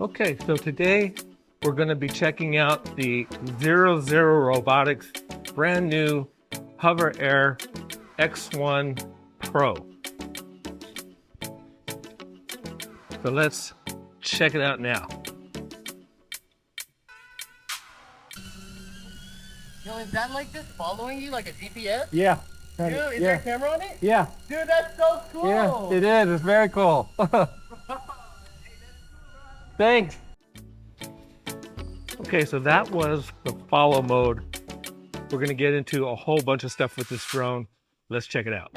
Okay, so today we're going to be checking out the 00 Robotics brand new HoverAir X1 Pro. So let's check it out now. Yo, is that like just following you like a GPS? Yeah. Dude, is there a camera on it? Yeah. Dude, that's so cool. Yeah, it is. It's very cool. Thanks. Okay, so that was the follow mode. We're going to get into a whole bunch of stuff with this drone. Let's check it out.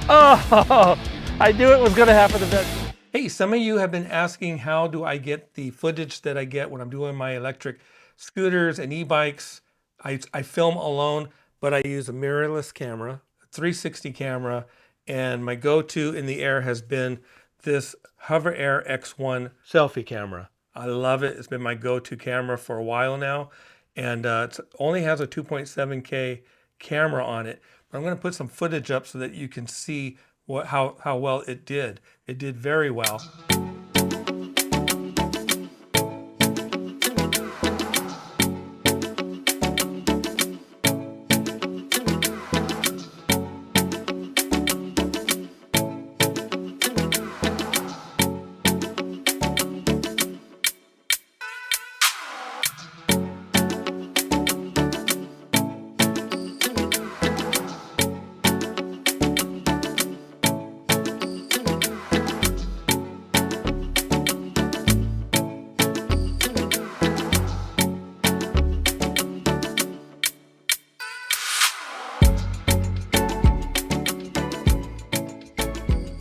Oh, I knew it was going to happen eventually. Hey, some of you have been asking how do I get the footage that I get when I'm doing my electric scooters and e-bikes. I film alone, but I use a mirrorless camera, a 360 camera, and my go-to in the air has been this HoverAir X1 selfie camera. I love it. It's been my go-to camera for a while now, and it only has a 2.7K camera on it. But I'm going to put some footage up so that you can see how well it did. It did very well.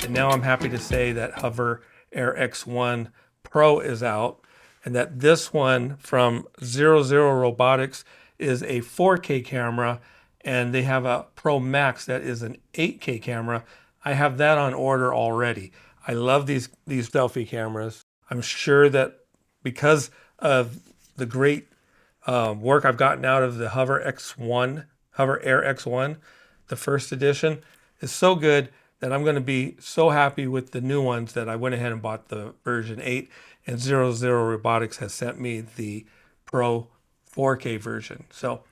And now I'm happy to say that HoverAir X1 Pro is out, and that this one from 00 Robotics is a 4K camera, and they have a Pro Max that is an 8K camera. I have that on order already. I love these selfie cameras. I'm sure that because of the great work I've gotten out of the HoverAir X1, the first edition, is so good that I'm going to be so happy with the new ones that I went ahead and bought the version 8, and 00 Robotics has sent me the Pro 4K version. So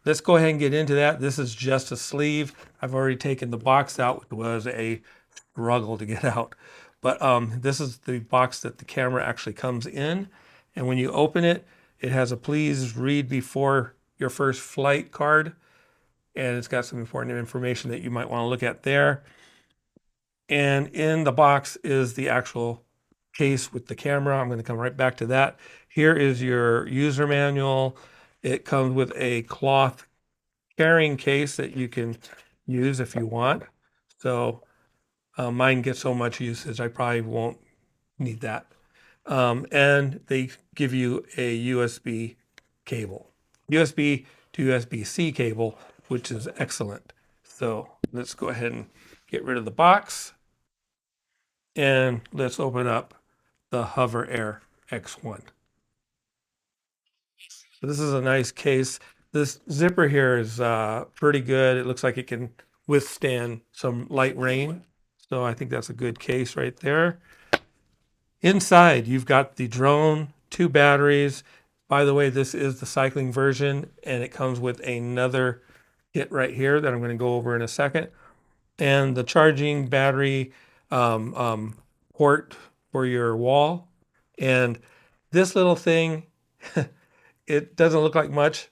let's go ahead and get into that. This is just a sleeve. I've already taken the box out, which was a struggle to get out. But this is the box that the camera actually comes in. And when you open it, it has a please read before your first flight card. And it's got some important information that you might want to look at there. And in the box is the actual case with the camera. I'm going to come right back to that. Here is your user manual. It comes with a cloth carrying case that you can use if you want. So mine gets so much usage, I probably won't need that. And they give you a USB cable, USB to USB-C cable, which is excellent. So let's go ahead and get rid of the box. And let's open up the HoverAir X1. So this is a nice case. This zipper here is pretty good. It looks like it can withstand some light rain. So I think that's a good case right there. Inside, you've got the drone, 2 batteries. By the way, this is the cycling version, and it comes with another kit right here that I'm going to go over in a second. And the charging battery port for your wall. And this little thing, it doesn't look like much,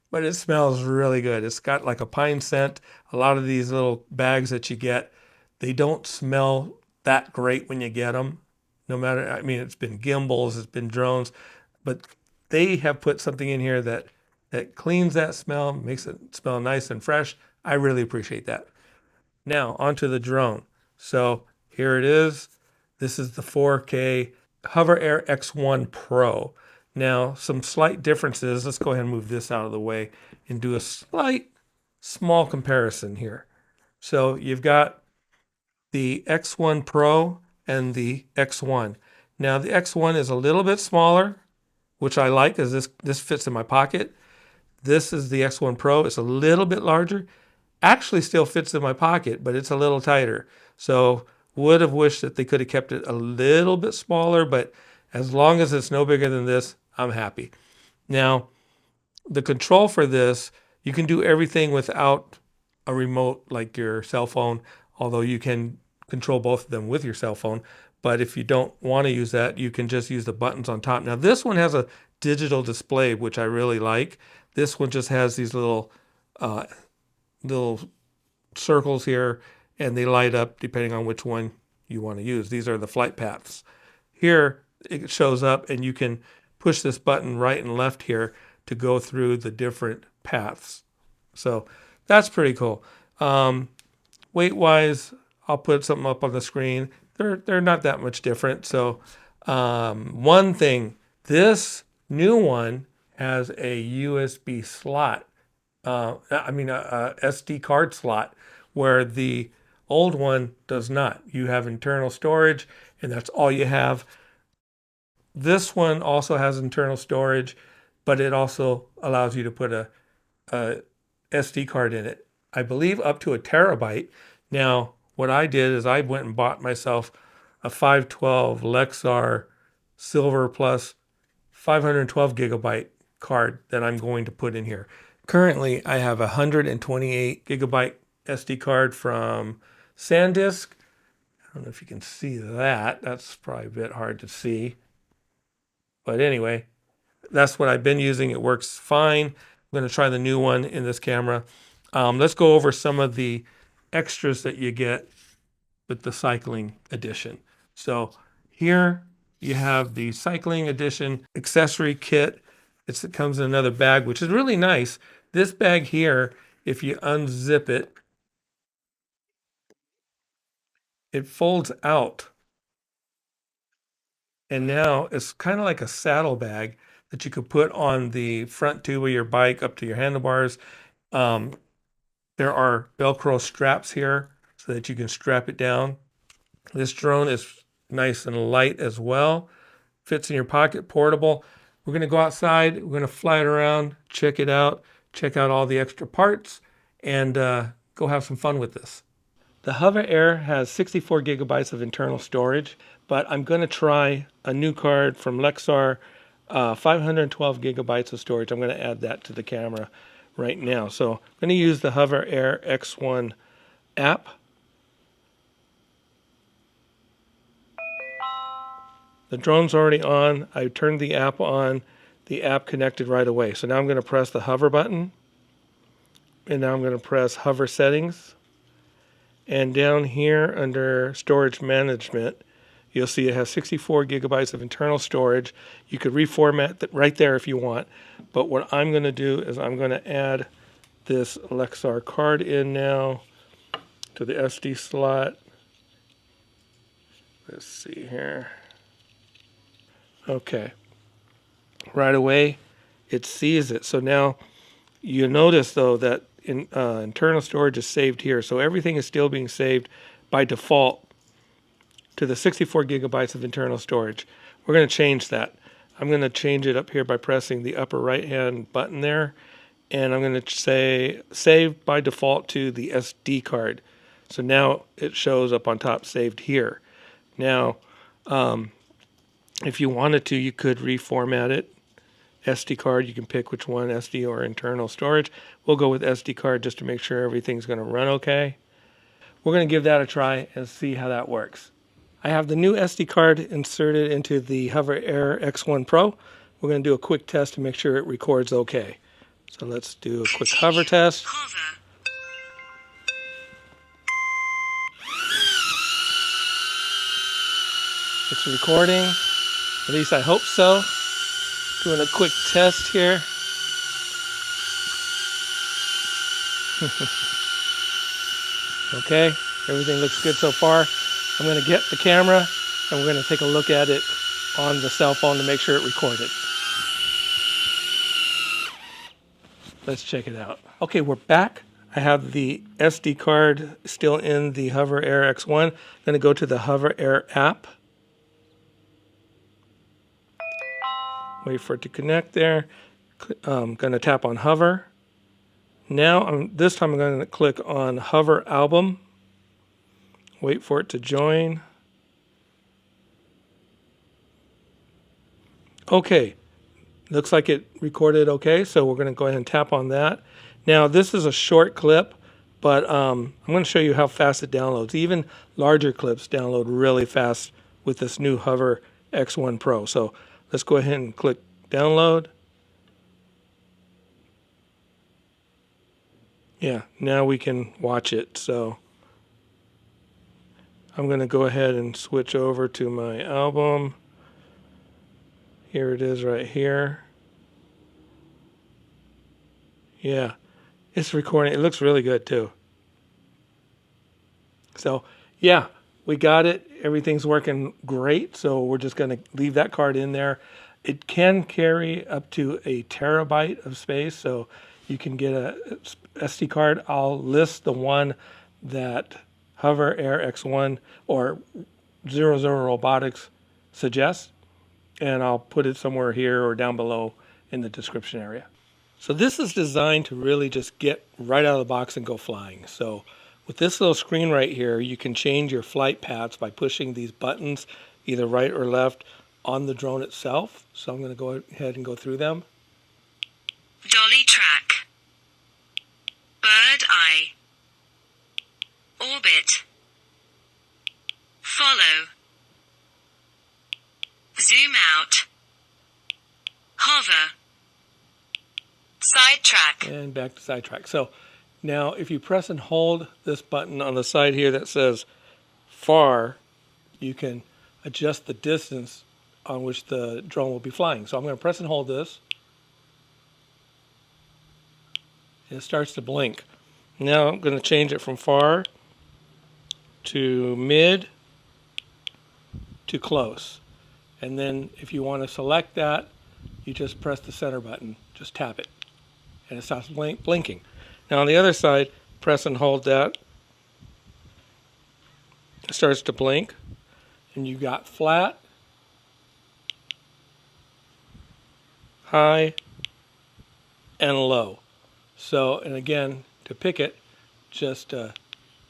but it smells really good. It's got like a pine scent. A lot of these little bags that you get, they don't smell that great when you get them. No matter, I mean, it's been gimbals, it's been drones, but they have put something in here that cleans that smell, makes it smell nice and fresh. I really appreciate that. Now, onto the drone. So here it is. This is the 4K HoverAir X1 Pro. Now, some slight differences. Let's go ahead and move this out of the way and do a small comparison here. So you've got the X1 Pro and the X1. Now, the X1 is a little bit smaller, which I like, as this fits in my pocket. This is the X1 Pro. It's a little bit larger. actually still fits in my pocket, but it's a little tighter. So would have wished that they could have kept it a little bit smaller, but as long as it's no bigger than this, I'm happy. Now, the control for this, you can do everything without a remote like your cell phone, although you can control both of them with your cell phone. But if you don't want to use that, you can just use the buttons on top. Now, this one has a digital display, which I really like. This one just has these little circles here, and they light up depending on which one you want to use. These are the flight paths. Here, it shows up, and you can push this button right and left here to go through the different paths. So that's pretty cool. Weight-wise, I'll put something up on the screen. They're not that much different. So one thing, this new one has a USB slot. A SD card slot, where the old one does not. You have internal storage, and that's all you have. This one also has internal storage, but it also allows you to put a SD card in it. I believe up to 1 terabyte. Now, what I did is I went and bought myself a 512 Lexar Silver Plus 512 gigabyte card that I'm going to put in here. Currently, I have a 128 gigabyte SD card from SanDisk. I don't know if you can see that. That's probably a bit hard to see. But anyway, that's what I've been using. It works fine. I'm going to try the new one in this camera. Let's go over some of the extras that you get with the cycling edition. So here you have the cycling edition accessory kit. It comes in another bag, which is really nice. This bag here, if you unzip it, it folds out. And now it's kind of like a saddle bag that you could put on the front tube of your bike up to your handlebars. There are Velcro straps here so that you can strap it down. This drone is nice and light as well. Fits in your pocket, portable. We're going to go outside. We're going to fly it around, check it out, check out all the extra parts, and go have some fun with this. The HoverAir has 64 gigabytes of internal storage, but I'm going to try a new card from Lexar, 512 gigabytes of storage. I'm going to add that to the camera right now. So I'm going to use the HoverAir X1 app. The drone's already on. I turned the app on. The app connected right away. So now I'm going to press the hover button. And now I'm going to press hover settings. And down here under storage management, you'll see it has 64 gigabytes of internal storage. You could reformat that right there if you want. But what I'm going to do is I'm going to add this Lexar card in now to the SD slot. Let's see here. Okay. Right away, it sees it. So now you notice, though, that internal storage is saved here. So everything is still being saved by default to the 64 gigabytes of internal storage. We're going to change that. I'm going to change it up here by pressing the upper right-hand button there. And I'm going to say save by default to the SD card. So now it shows up on top, saved here. Now, if you wanted to, you could reformat it. SD card, you can pick which one, SD or internal storage. We'll go with SD card just to make sure everything's going to run okay. We're going to give that a try and see how that works. I have the new SD card inserted into the HoverAir X1 Pro. We're going to do a quick test to make sure it records okay. So let's do a quick hover test. It's recording. At least I hope so. Doing a quick test here. Okay, everything looks good so far. I'm going to get the camera and we're going to take a look at it on the cell phone to make sure it recorded. Let's check it out. Okay, we're back. I have the SD card still in the HoverAir X1. I'm going to go to the HoverAir app. Wait for it to connect there. I'm going to tap on hover. Now, this time I'm going to click on Hover Album. Wait for it to join. Okay, looks like it recorded okay, so we're going to go ahead and tap on that. Now, this is a short clip, but I'm going to show you how fast it downloads. Even larger clips download really fast with this new Hover X1 Pro. So let's go ahead and click download. Yeah, now we can watch it. So I'm going to go ahead and switch over to my album. Here it is right here. Yeah, it's recording. It looks really good too. So yeah, we got it. Everything's working great. So we're just going to leave that card in there. It can carry up to a terabyte of space. So you can get a SD card. I'll list the one that HoverAir X1 or 00 Robotics suggests, and I'll put it somewhere here or down below in the description area. So this is designed to really just get right out of the box and go flying. So with this little screen right here, you can change your flight paths by pushing these buttons, either right or left, on the drone itself. So I'm going to go ahead and go through them. Dolly track, bird eye, orbit, follow, zoom out, hover, sidetrack. And back to sidetrack. So now if you press and hold this button on the side here that says far, you can adjust the distance on which the drone will be flying. So I'm going to press and hold this. It starts to blink. Now I'm going to change it from far to mid to close. And then if you want to select that, you just press the center button, just tap it, and it stops blinking. Now on the other side, press and hold that. It starts to blink, and you got flat, high, and low. So, and again, to pick it, just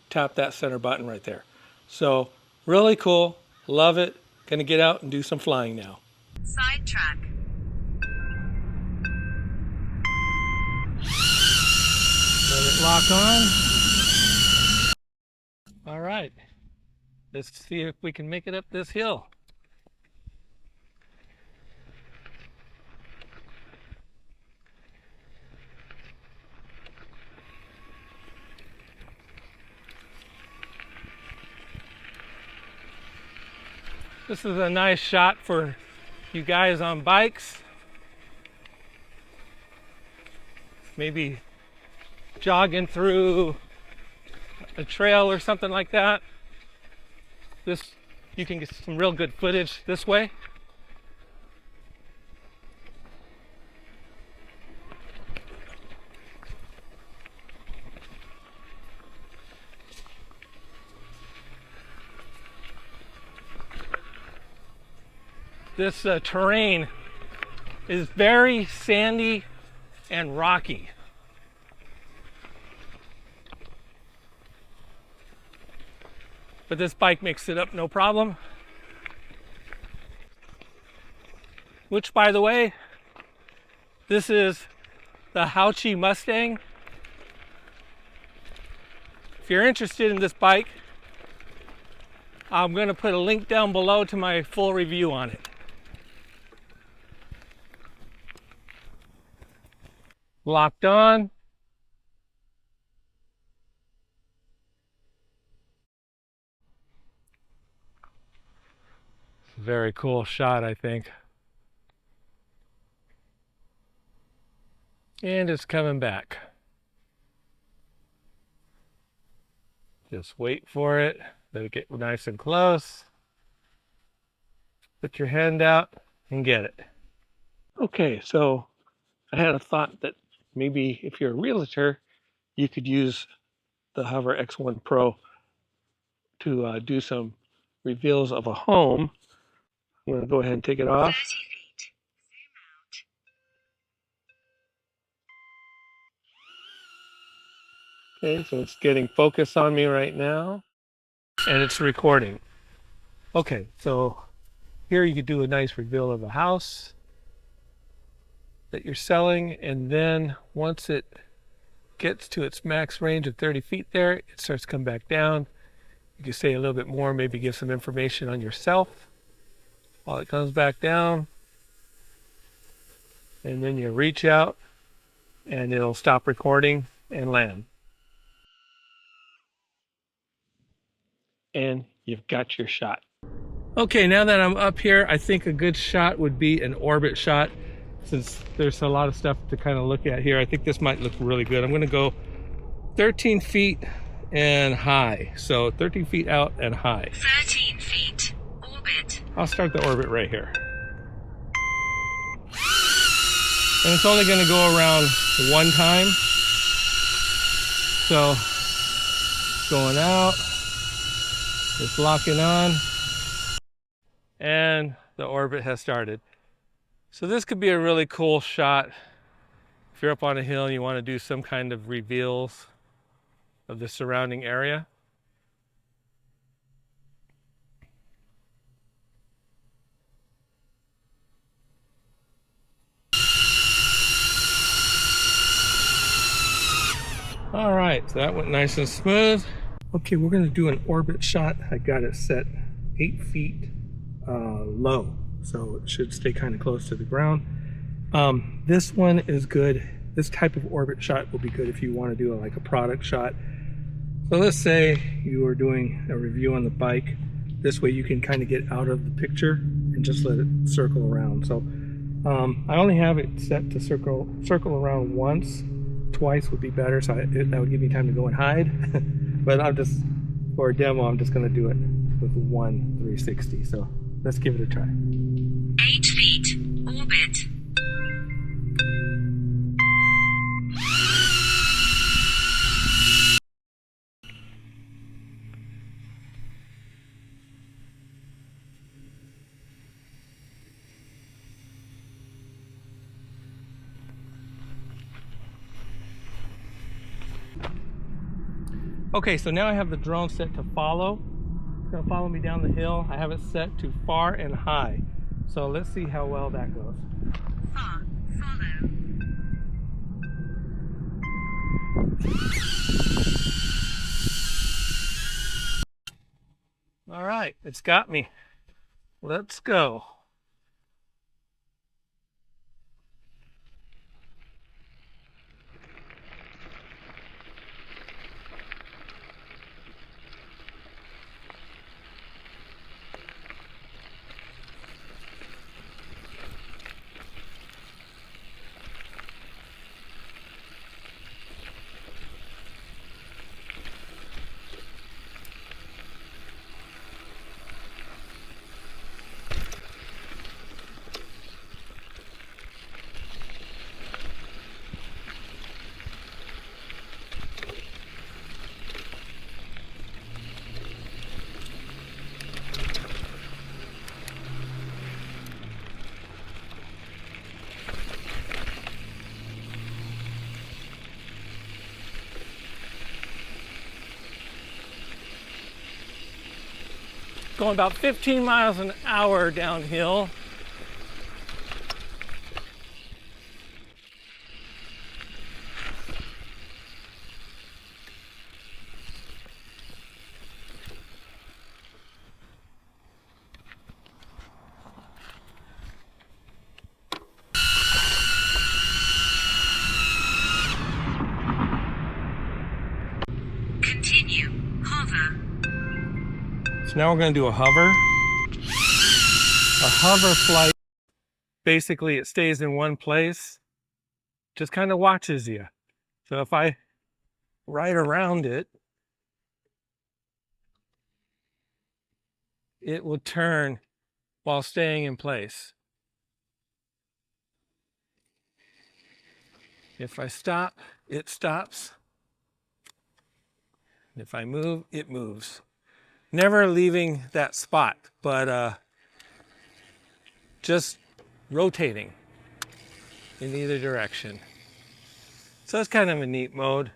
tap that center button right there. So, really cool. Love it. Gonna get out and do some flying now. Sidetrack. Let it lock on. All right. Let's see if we can make it up this hill. This is a nice shot for you guys on bikes. Maybe jogging through a trail or something like that. This, you can get some real good footage this way. This terrain is very sandy and rocky. But this bike makes it up no problem. Which, by the way, this is the Hauchi Mustang. If you're interested in this bike, I'm going to put a link down below to my full review on it. Locked on. Very cool shot, I think. And it's coming back. Just wait for it. Let it get nice and close. Put your hand out and get it. Okay, so I had a thought that maybe if you're a realtor, you could use the Hover X1 Pro to do some reveals of a home. I'm going to go ahead and take it off. 30 feet. Zoom Okay, so it's getting focus on me right now, and it's recording. Okay, so here you could do a nice reveal of a house that you're selling, and then once it gets to its max range of 30 feet there, it starts to come back down. You can say a little bit more, maybe give some information on yourself while it comes back down, and then you reach out and it'll stop recording and land. And you've got your shot. Okay, now that I'm up here, I think a good shot would be an orbit shot. Since there's a lot of stuff to kind of look at here, I think this might look really good. I'm going to go 13 feet and high. So 13 feet out and high. 13 feet. Orbit. I'll start the orbit right here. And it's only going to go around one time. So going out, it's locking on, and the orbit has started. So this could be a really cool shot if you're up on a hill and you want to do some kind of reveals of the surrounding area. All right, so that went nice and smooth. Okay, we're going to do an orbit shot. I got it set 8 feet low, so it should stay kind of close to the ground. This one is good. This type of orbit shot will be good if you want to do like a product shot. So let's say you are doing a review on the bike. This way you can kind of get out of the picture and just let it circle around. So I only have it set to circle around once. Twice would be better, so that would give me time to go and hide. But for a demo, I'm just going to do it with one 360. So let's give it a try. 8 feet. Orbit. Okay, so now I have the drone set to follow. It's going to follow me down the hill. I have it set to far and high. So let's see how well that goes. Far. Follow. All right, it's got me. Let's go. Going about 15 miles an hour downhill. Continue. Hover. So now we're going to do a hover. A hover flight, basically it stays in one place, just kind of watches you. So if I ride around it, it will turn while staying in place. If I stop, it stops. If I move, it moves. Never leaving that spot, but just rotating in either direction. So it's kind of a neat mode.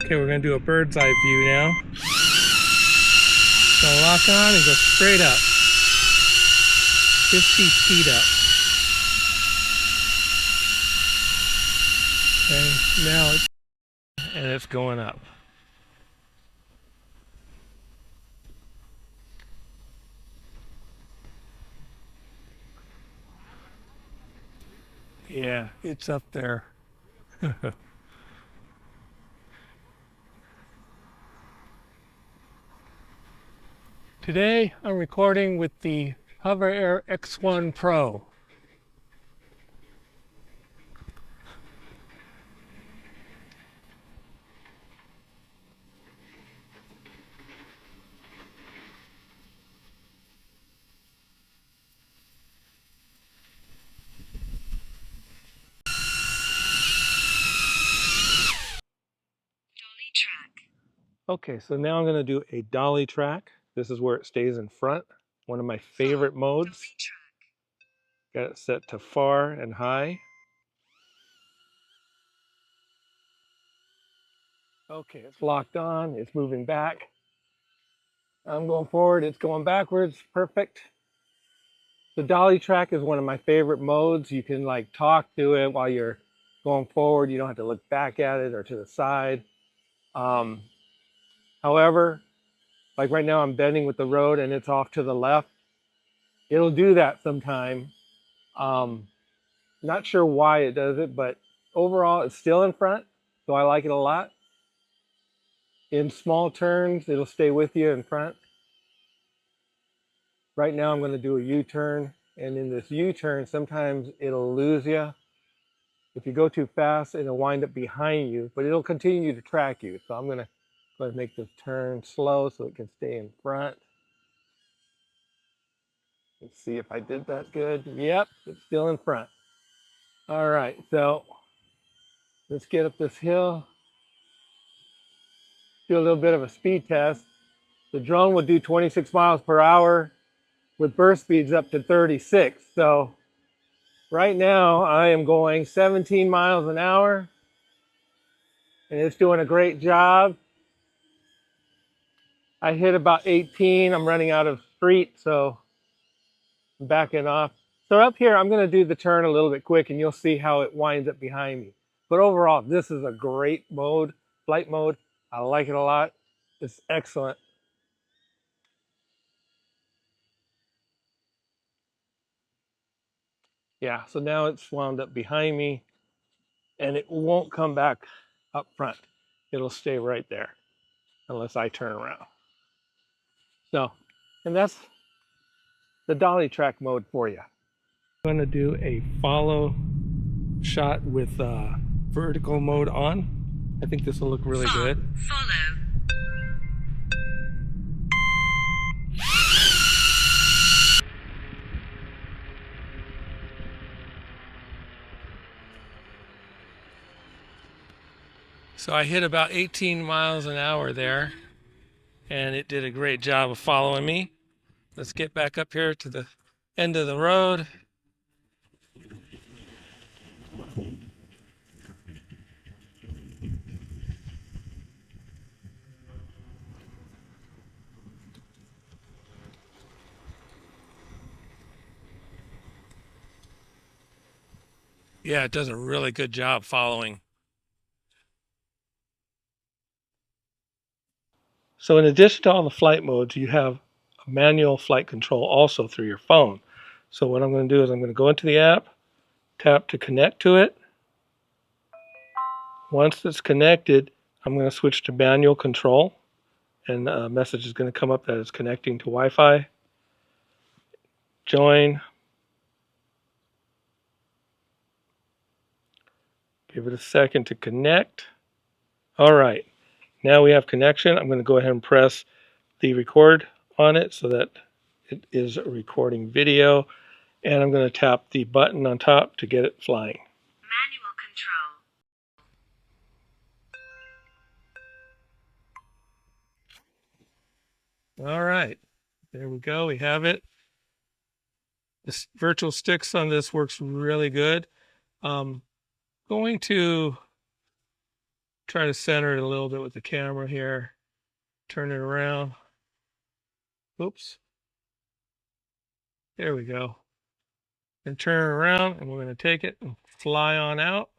Okay, we're going to do a bird's eye view now. It's going to lock on and go straight up. 50 feet up. Okay, now it's going up. Yeah, it's up there. Today I'm recording with the HoverAir X1 Pro. Dolly track. Okay, so now I'm going to do a dolly track. This is where it stays in front. One of my favorite modes. Dolly track. Got it set to far and high. Okay, it's locked on. It's moving back. I'm going forward. It's going backwards. Perfect. The dolly track is one of my favorite modes. You can like talk to it while you're going forward. You don't have to look back at it or to the side. However, like right now I'm bending with the road and it's off to the left. It'll do that sometime. Not sure why it does it, but overall it's still in front, so I like it a lot. In small turns, it'll stay with you in front. Right now I'm going to do a U-turn, and in this U-turn, sometimes it'll lose you. If you go too fast, it'll wind up behind you, but it'll continue to track you. So I'm going to go ahead and make this turn slow so it can stay in front. Let's see if I did that good. Yep, it's still in front. All right, so let's get up this hill. Do a little bit of a speed test. The drone will do 26 miles per hour with burst speeds up to 36. So right now I am going 17 miles an hour and it's doing a great job. I hit about 18. I'm running out of street, so I'm backing off. So up here, I'm going to do the turn a little bit quick and you'll see how it winds up behind me. But overall, this is a great mode, flight mode. I like it a lot. It's excellent. Yeah, so now it's wound up behind me and it won't come back up front. It'll stay right there unless I turn around. So, and that's the dolly track mode for you. I'm going to do a follow shot with vertical mode on. I think this will look really good. Follow. So I hit about 18 miles an hour there, and it did a great job of following me. Let's get back up here to the end of the road. Yeah, it does a really good job following. So in addition to all the flight modes, you have a manual flight control also through your phone. So what I'm going to do is I'm going to go into the app, tap to connect to it. Once it's connected, I'm going to switch to manual control, and a message is going to come up that it's connecting to Wi-Fi. Join. Give it a second to connect. All right, now we have connection. I'm going to go ahead and press the record on it so that it is recording video, and I'm going to tap the button on top to get it flying. Manual control. All right, there we go. We have it. The virtual sticks on this works really good. Going to try to center it a little bit with the camera here. Turn it around. Oops. There we go. And turn it around, and we're going to take it and fly on out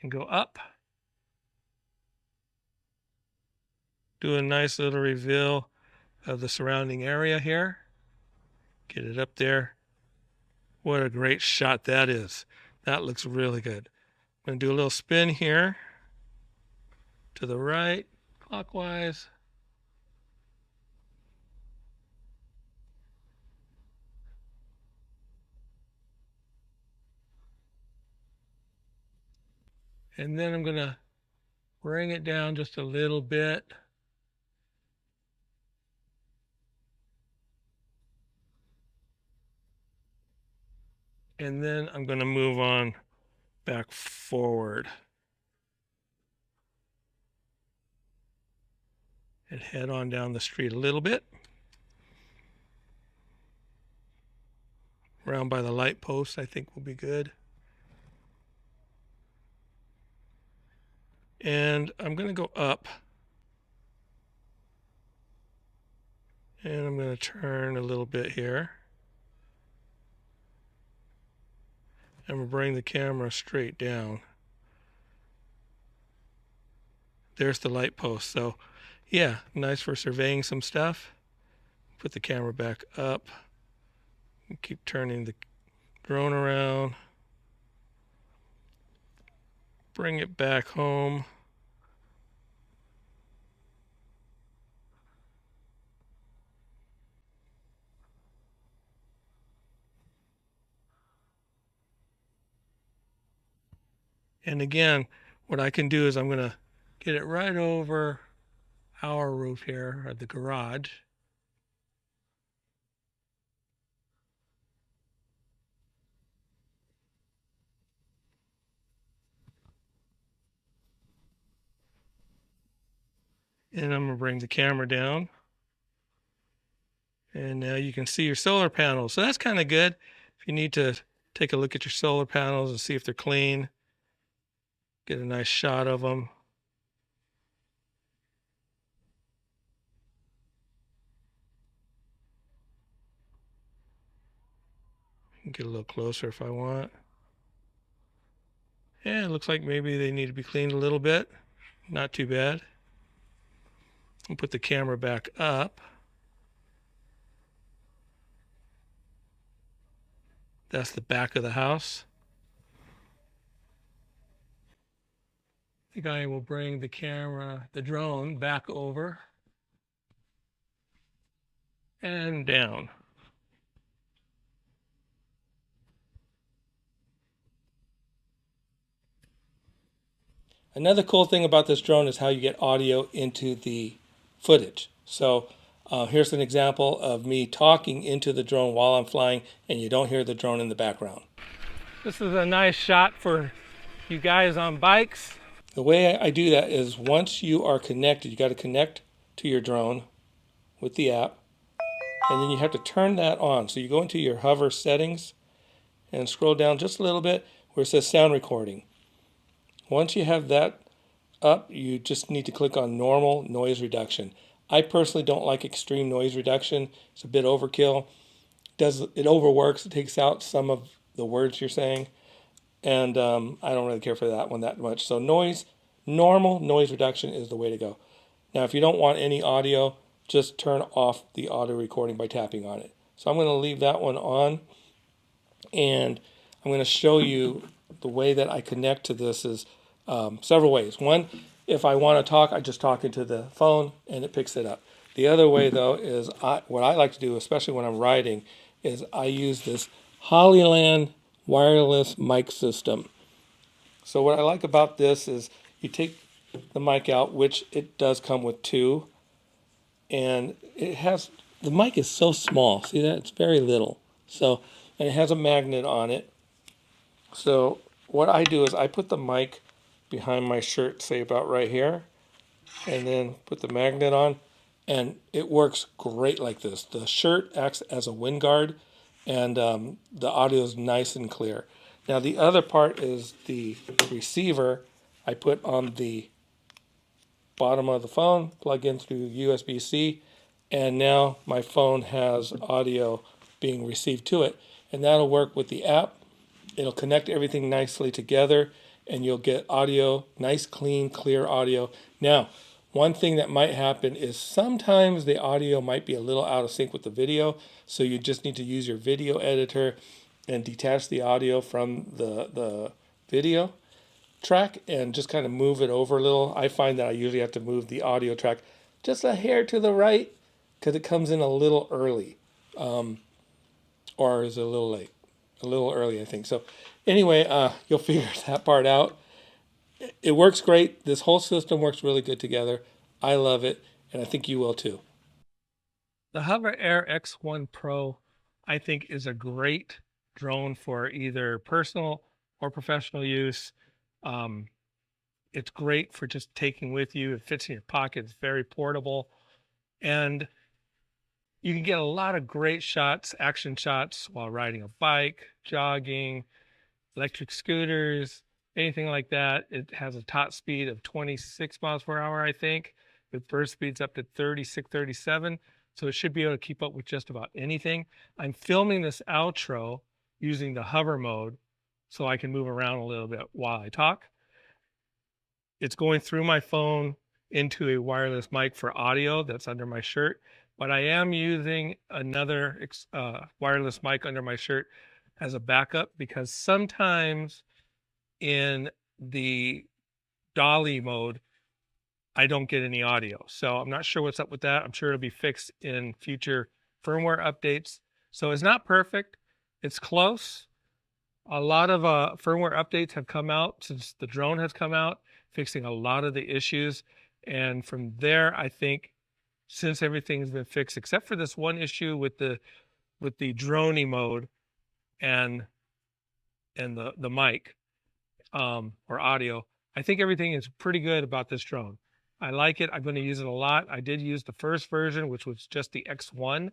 and go up. Do a nice little reveal of the surrounding area here. Get it up there. What a great shot that is. That looks really good. I'm going to do a little spin here to the right, clockwise. And then I'm going to bring it down just a little bit. And then I'm going to move on back forward. And head on down the street a little bit. Around by the light post, I think will be good. And I'm going to go up. And I'm going to turn a little bit here. And we'll bring the camera straight down. There's the light post. So yeah, nice for surveying some stuff. Put the camera back up. And keep turning the drone around. Bring it back home. And again, what I can do is I'm going to get it right over our roof here at the garage. And I'm going to bring the camera down. And now you can see your solar panels. So that's kind of good. If you need to take a look at your solar panels and see if they're clean, get a nice shot of them. Get a little closer if I want. Yeah, it looks like maybe they need to be cleaned a little bit. Not too bad. I'll put the camera back up. That's the back of the house. I think I will bring the camera, the drone, back over and down. Another cool thing about this drone is how you get audio into the footage. So here's an example of me talking into the drone while I'm flying, and you don't hear the drone in the background. This is a nice shot for you guys on bikes. The way I do that is once you are connected, you got to connect to your drone with the app, and then you have to turn that on. So you go into your hover settings and scroll down just a little bit where it says sound recording. Once you have that up, you just need to click on normal noise reduction. I personally don't like extreme noise reduction. It's a bit overkill. It overworks. It takes out some of the words you're saying. And I don't really care for that one that much. So normal noise reduction is the way to go. Now, if you don't want any audio, just turn off the audio recording by tapping on it. So I'm going to leave that one on. And I'm going to show you the way that I connect to this is several ways. One, if I want to talk, I just talk into the phone and it picks it up. The other way, though, is what I like to do, especially when I'm riding, is I use this Hollyland wireless mic system. So what I like about this is you take the mic out, which it does come with two, and the mic is so small. See that? It's very little. So, and it has a magnet on it. So what I do is I put the mic behind my shirt, say about right here, and then put the magnet on, and it works great like this. The shirt acts as a wind guard, and the audio is nice and clear. Now the other part is the receiver I put on the bottom of the phone, plug in through USB-C, and now my phone has audio being received to it. And that'll work with the app. It'll connect everything nicely together, and you'll get audio, nice, clean, clear audio. Now, one thing that might happen is sometimes the audio might be a little out of sync with the video, so you just need to use your video editor and detach the audio from the video track and just kind of move it over a little. I find that I usually have to move the audio track just a hair to the right because it comes in a little early, or is it a little late? A little early, I think. So anyway, you'll figure that part out. It works great. This whole system works really good together. I love it, and I think you will too. The HoverAir X1 Pro, I think, is a great drone for either personal or professional use. It's great for just taking with you. It fits in your pocket. It's very portable, and you can get a lot of great shots, action shots, while riding a bike, jogging, electric scooters, anything like that. It has a top speed of 26 miles per hour, I think, with burst speeds up to 36, 37. So it should be able to keep up with just about anything. I'm filming this outro using the hover mode so I can move around a little bit while I talk. It's going through my phone into a wireless mic for audio that's under my shirt, but I am using another wireless mic under my shirt as a backup because sometimes in the Dolly mode, I don't get any audio. So I'm not sure what's up with that. I'm sure it'll be fixed in future firmware updates. So it's not perfect. It's close. A lot of firmware updates have come out since the drone has come out, fixing a lot of the issues. And from there, I think since everything's been fixed, except for this one issue with the droney mode and the mic or audio, I think everything is pretty good about this drone. I like it. I'm going to use it a lot. I did use the first version, which was just the X1.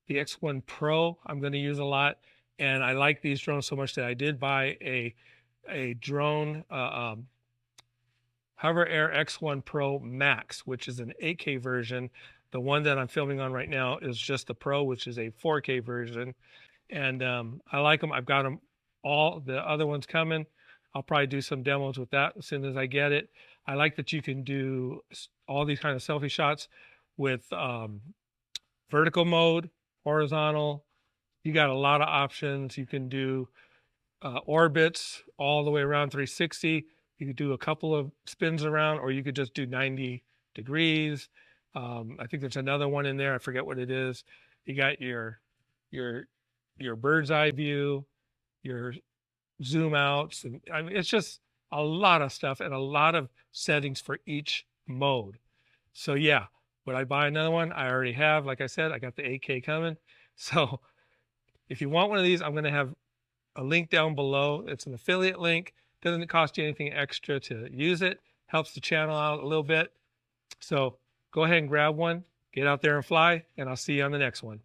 The X1 Pro I'm going to use a lot. And I like these drones so much that I did buy a drone, HoverAir X1 Pro Max, which is an 8K version. The one that I'm filming on right now is just the Pro, which is a 4K version. And I like them. I've got them all. The other one's coming. I'll probably do some demos with that as soon as I get it. I like that you can do all these kind of selfie shots with vertical mode, horizontal. You got a lot of options. You can do orbits all the way around 360. You could do a couple of spins around, or you could just do 90 degrees. I think there's another one in there. I forget what it is. You got your bird's eye view, your zoom outs, and I mean, it's just a lot of stuff and a lot of settings for each mode. So yeah, would I buy another one? I already have. Like I said, I got the 8K coming. So if you want one of these, I'm going to have a link down below. It's an affiliate link. Doesn't cost you anything extra to use it. Helps the channel out a little bit. So go ahead and grab one, get out there and fly, and I'll see you on the next one.